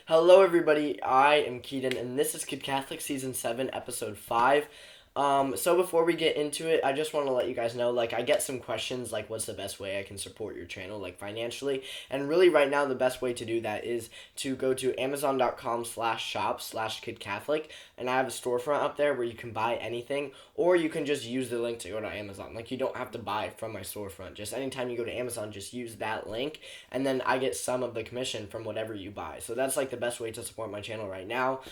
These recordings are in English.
Hello, everybody. I am Keaton, and this is Kid Catholic Season 7, Episode 5. So before we get into it, I just want to let you guys know, I get some questions, what's the best way I can support your channel, financially? And really, right now, the best way to do that is to go to amazon.com/shop/kidcatholic, and I have a storefront up there where you can buy anything, or you can just use the link to go to Amazon. You don't have to buy from my storefront. Just anytime you go to Amazon, just use that link, and then I get some of the commission from whatever you buy. So that's, the best way to support my channel right now.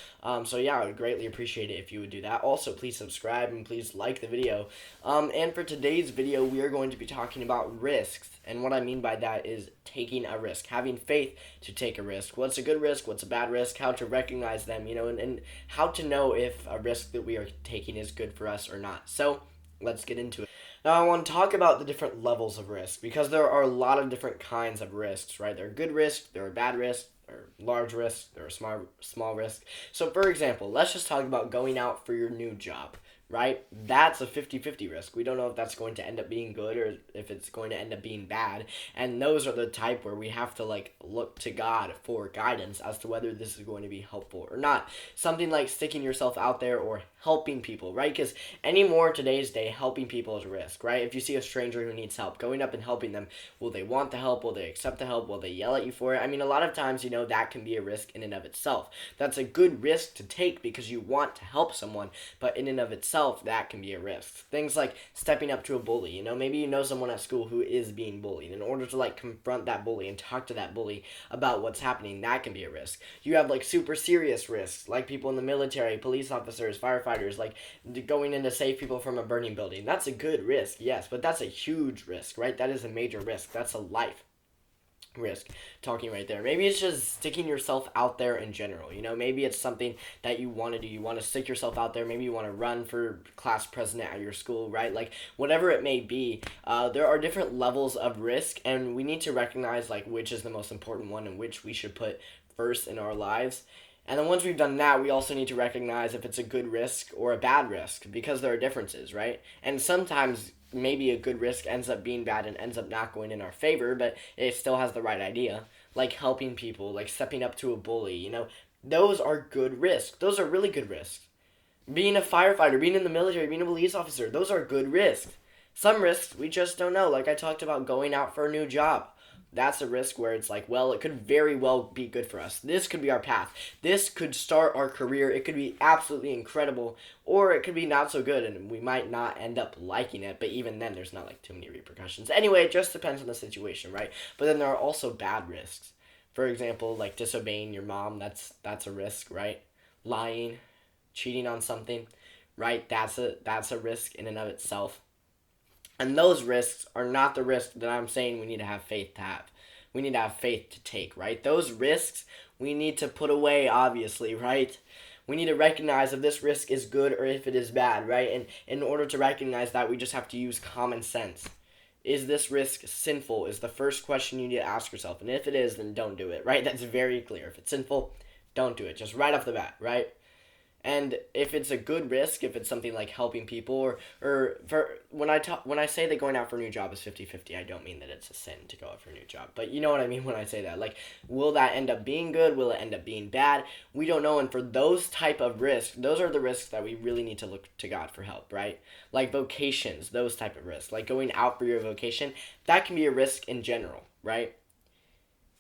So yeah, I would greatly appreciate it if you would do that. Also, please subscribe and please like the video. And for today's video, we are going to be talking about risks. And what I mean by that is taking a risk, having faith to take a risk. What's a good risk? What's a bad risk? How to recognize them, and how to know if a risk that we are taking is good for us or not. So let's get into it. Now, I want to talk about the different levels of risk because there are a lot of different kinds of risks, right? There are good risks, there are bad risks, there are large risks, there are small risks. So, for example, let's just talk about going out for your new job, right? That's a 50-50 risk. We don't know if that's going to end up being good or if it's going to end up being bad. And those are the type where we have to look to God for guidance as to whether this is going to be helpful or not. Something like sticking yourself out there or helping people, right? Because anymore today's day, helping people is a risk, right? If you see a stranger who needs help, going up and helping them, will they want the help? Will they accept the help? Will they yell at you for it? I mean, a lot of times, that can be a risk in and of itself. That's a good risk to take because you want to help someone, but in and of itself, that can be a risk. Things like stepping up to a bully, maybe you know someone at school who is being bullied. In order to confront that bully and talk to that bully about what's happening, that can be a risk. You have super serious risks, like people in the military, police officers, firefighters, going in to save people from a burning building. That's a good risk, yes, but that's a huge risk, right? That is a major risk. That's a life risk talking right there. Maybe it's just sticking yourself out there in general. Maybe it's something that you want to do. You want to stick yourself out there. Maybe you want to run for class president at your school, right? Whatever it may be, there are different levels of risk, and we need to recognize which is the most important one and which we should put first in our lives. And then once we've done that, we also need to recognize if it's a good risk or a bad risk, because there are differences, right? And sometimes maybe a good risk ends up being bad and ends up not going in our favor, but it still has the right idea, like helping people, like stepping up to a bully. Those are good risks. Those are really good risks. Being a firefighter, being in the military, being a police officer, those are good risks. Some risks we just don't know, like I talked about going out for a new job. That's a risk where it's it could very well be good for us. This could be our path. This could start our career. It could be absolutely incredible, or it could be not so good, and we might not end up liking it, but even then, there's not too many repercussions. Anyway, it just depends on the situation, right? But then there are also bad risks. For example, disobeying your mom, that's a risk, right? Lying, cheating on something, right? That's a risk in and of itself. And those risks are not the risks that I'm saying we need to have faith to have. We need to have faith to take, right? Those risks we need to put away, obviously, right? We need to recognize if this risk is good or if it is bad, right? And in order to recognize that, we just have to use common sense. Is this risk sinful? Is the first question you need to ask yourself. And if it is, then don't do it, right? That's very clear. If it's sinful, don't do it. Just right off the bat, right? And if it's a good risk, if it's something like helping people, or for when I say that going out for a new job is 50-50, I don't mean that it's a sin to go out for a new job. But you know what I mean when I say that. Will that end up being good? Will it end up being bad? We don't know. And for those type of risks, those are the risks that we really need to look to God for help, right? Like vocations, those type of risks. Like going out for your vocation, that can be a risk in general, right?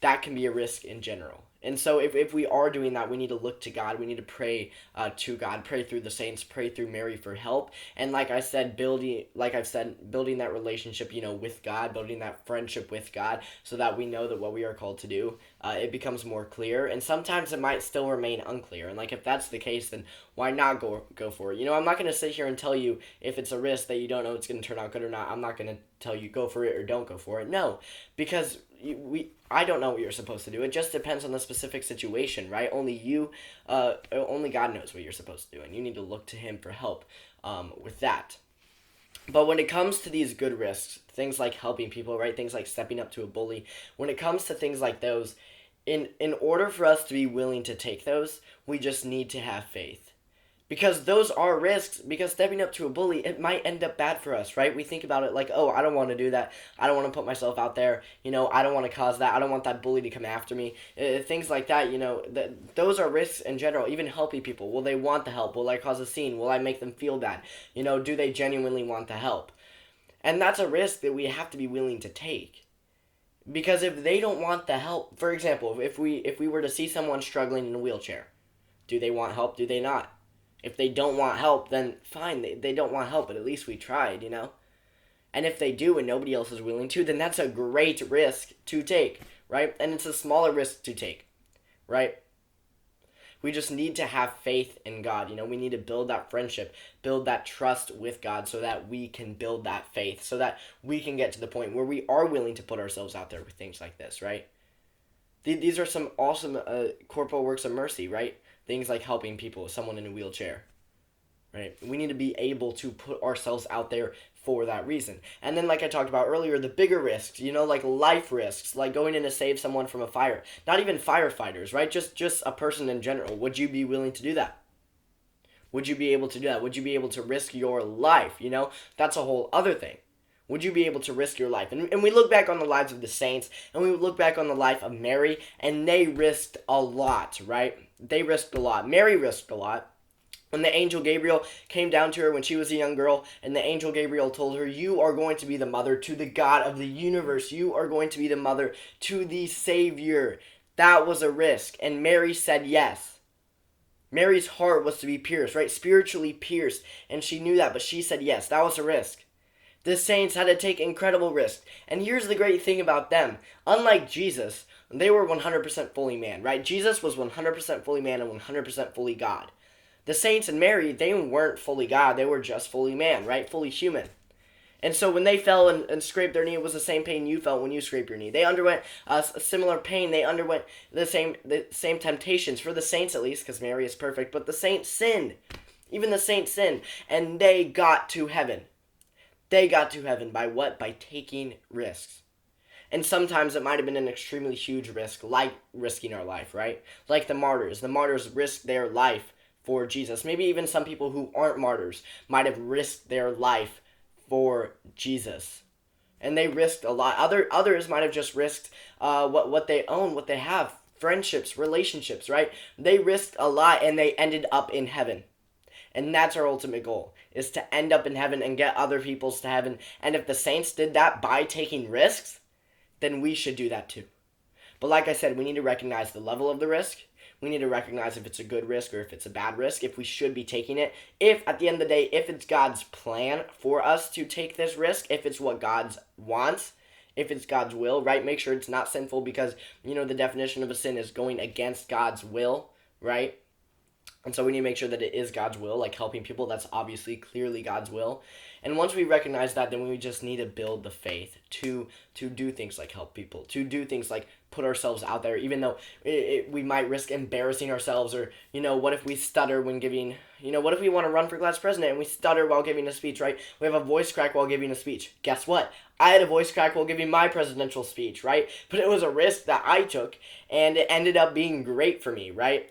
That can be a risk in general. And so if we are doing that, we need to look to God. We need to pray to God, pray through the saints, pray through Mary for help. And like I've said, building that relationship, with God, building that friendship with God so that we know that what we are called to do, it becomes more clear. And sometimes it might still remain unclear. And if that's the case, then why not go for it? I'm not going to sit here and tell you if it's a risk that you don't know it's going to turn out good or not. I'm not going to tell you go for it or don't go for it. No, because I don't know what you're supposed to do. It just depends on the specific situation, right? Only God knows what you're supposed to do, and you need to look to Him for help with that. But when it comes to these good risks, things like helping people, right? Things like stepping up to a bully, when it comes to things like those, in order for us to be willing to take those, we just need to have faith. Because those are risks, because stepping up to a bully, it might end up bad for us, right? We think about it like, oh, I don't want to do that. I don't want to put myself out there. I don't want to cause that. I don't want that bully to come after me. Things like that, those are risks in general. Even helping people, will they want the help? Will I cause a scene? Will I make them feel bad? Do they genuinely want the help? And that's a risk that we have to be willing to take. Because if they don't want the help, for example, if we were to see someone struggling in a wheelchair, do they want help? Do they not? If they don't want help, then fine, they don't want help, but at least we tried. And if they do and nobody else is willing to, then that's a great risk to take, right? And it's a smaller risk to take, right? We just need to have faith in God. We need to build that friendship, build that trust with God so that we can build that faith, so that we can get to the point where we are willing to put ourselves out there with things like this, right? These are some awesome corporal works of mercy, right? Things like helping people, someone in a wheelchair, right? We need to be able to put ourselves out there for that reason. And then, like I talked about earlier, the bigger risks, like life risks, like going in to save someone from a fire. Not even firefighters, right? Just a person in general. Would you be willing to do that? Would you be able to do that? Would you be able to risk your life? That's a whole other thing. Would you be able to risk your life? And we look back on the lives of the saints, and we look back on the life of Mary, and they risked a lot, right? They risked a lot. Mary risked a lot. When the angel Gabriel came down to her when she was a young girl, and the angel Gabriel told her, you are going to be the mother to the God of the universe. You are going to be the mother to the Savior. That was a risk, and Mary said yes. Mary's heart was to be pierced, right? Spiritually pierced, and she knew that, but she said yes. That was a risk. The saints had to take incredible risks. And here's the great thing about them. Unlike Jesus, they were 100% fully man, right? Jesus was 100% fully man and 100% fully God. The saints and Mary, they weren't fully God. They were just fully man, right? Fully human. And so when they fell and scraped their knee, it was the same pain you felt when you scraped your knee. They underwent a similar pain. They underwent the same temptations, for the saints at least, because Mary is perfect. But the saints sinned. Even the saints sinned. And they got to heaven. They got to heaven by what? By taking risks. And sometimes it might have been an extremely huge risk, like risking our life, right? Like the martyrs. The martyrs risked their life for Jesus. Maybe even some people who aren't martyrs might have risked their life for Jesus. And they risked a lot. Others might have just risked what they own, what they have. Friendships, relationships, right? They risked a lot and they ended up in heaven. And that's our ultimate goal, is to end up in heaven and get other peoples to heaven. And if the saints did that by taking risks, then we should do that too. But like I said, we need to recognize the level of the risk. We need to recognize if it's a good risk or if it's a bad risk, if we should be taking it. If, at the end of the day, if it's God's plan for us to take this risk, if it's what God wants, if it's God's will, right? Make sure it's not sinful, because, the definition of a sin is going against God's will, right? And so we need to make sure that it is God's will, like helping people. That's obviously clearly God's will. And once we recognize that, then we just need to build the faith to do things like help people, to do things like put ourselves out there, even though we might risk embarrassing ourselves. Or, what if we stutter when giving, what if we want to run for class president and we stutter while giving a speech, right? We have a voice crack while giving a speech. Guess what? I had a voice crack while giving my presidential speech, right? But it was a risk that I took, and it ended up being great for me, right?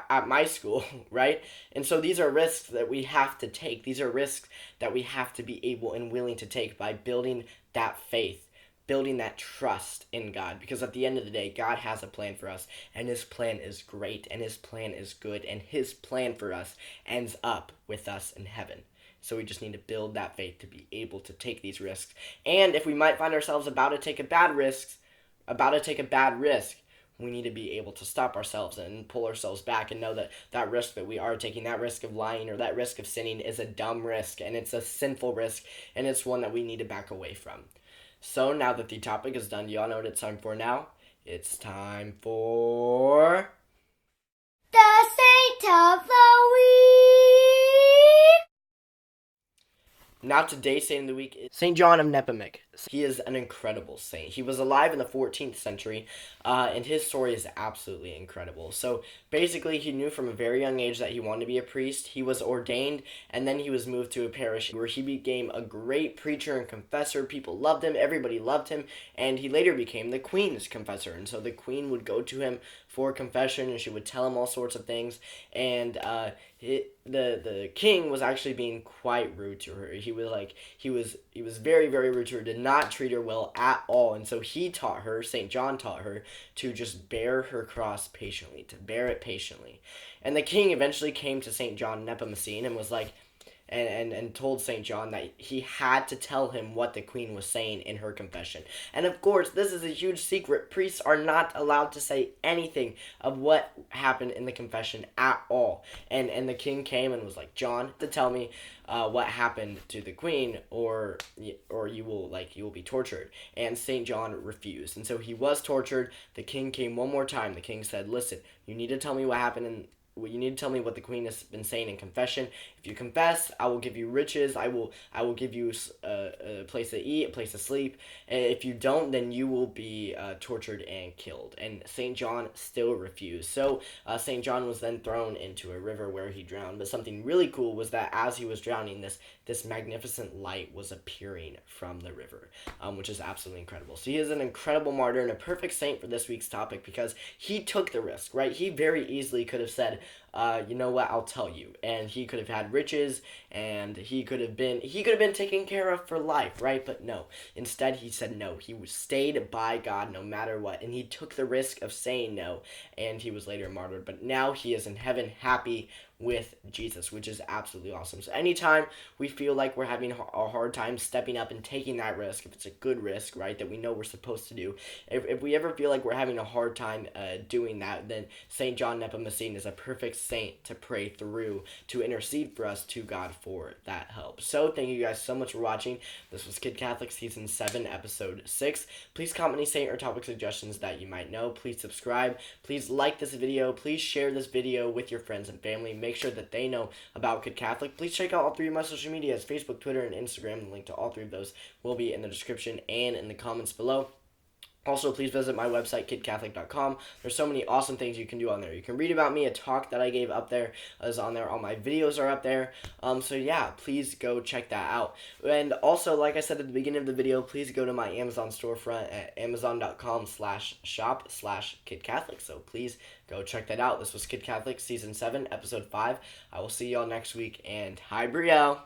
At my school, right? And so these are risks that we have to take. These are risks that we have to be able and willing to take by building that faith, building that trust in God. Because at the end of the day, God has a plan for us, and his plan is great, and his plan is good, and his plan for us ends up with us in heaven. So we just need to build that faith to be able to take these risks. And if we might find ourselves about to take a bad risk, we need to be able to stop ourselves and pull ourselves back and know that that risk that we are taking, that risk of lying or that risk of sinning, is a dumb risk, and it's a sinful risk, and it's one that we need to back away from. So now that the topic is done, do y'all know what it's time for now? It's time for the Saint of the Week. Now today's saint of the week is St. John of Nepomuk. He is an incredible saint. He was alive in the 14th century, and his story is absolutely incredible. So basically, he knew from a very young age that he wanted to be a priest. He was ordained, and then he was moved to a parish where he became a great preacher and confessor. People loved him. Everybody loved him. And he later became the queen's confessor. And so the queen would go to him for confession, and she would tell him all sorts of things. And the king was actually being quite rude to her. He was very very rude to her. Did not treat her well at all. And so he taught her, Saint John taught her to just bear her cross patiently, to bear it patiently. And the king eventually came to Saint John Nepomucene and was like, and told St. John that he had to tell him what the queen was saying in her confession. And of course, this is a huge secret. Priests are not allowed to say anything of what happened in the confession at all. And the king came and was like, John, to tell me what happened to the queen, or you will be tortured. And St. John refused. And so he was tortured. The king came one more time. The king said, listen, you need to tell me what happened in you need to tell me what the queen has been saying in confession. If you confess, I will give you riches. I will give you a place to eat, a place to sleep. And if you don't, then you will be tortured and killed. And Saint John still refused. So Saint John was then thrown into a river where he drowned. But something really cool was that as he was drowning, this magnificent light was appearing from the river, which is absolutely incredible. So he is an incredible martyr and a perfect saint for this week's topic because he took the risk, right? He very easily could have said, you know what, I'll tell you. And he could have had riches, and he could have been taken care of for life, right? But no. Instead, he said no. He stayed by God no matter what, and he took the risk of saying no, and he was later martyred. But now he is in heaven, happy with Jesus, which is absolutely awesome. So anytime we feel like we're having a hard time stepping up and taking that risk, if it's a good risk, right, that we know we're supposed to do, if we ever feel like we're having a hard time doing that, then St. John Nepomucene is a perfect saint to pray through, to intercede for us to God for that help. So thank you guys so much for watching. This was Kid Catholic Season 7, Episode 6. Please comment any saint or topic suggestions that you might know. Please subscribe. Please like this video. Please share this video with your friends and family. Make sure that they know about Kid Catholic. Please check out all 3 of my social medias, Facebook, Twitter, and Instagram. The link to all 3 of those will be in the description and in the comments below. Also, please visit my website, kidcatholic.com. There's so many awesome things you can do on there. You can read about me. A talk that I gave up there is on there. All my videos are up there. So yeah, please go check that out. And also, like I said at the beginning of the video, please go to my Amazon storefront at amazon.com/shop/kidcatholic. So please go check that out. This was Kid Catholic Season 7, Episode 5. I will see y'all next week, and hi, Brielle!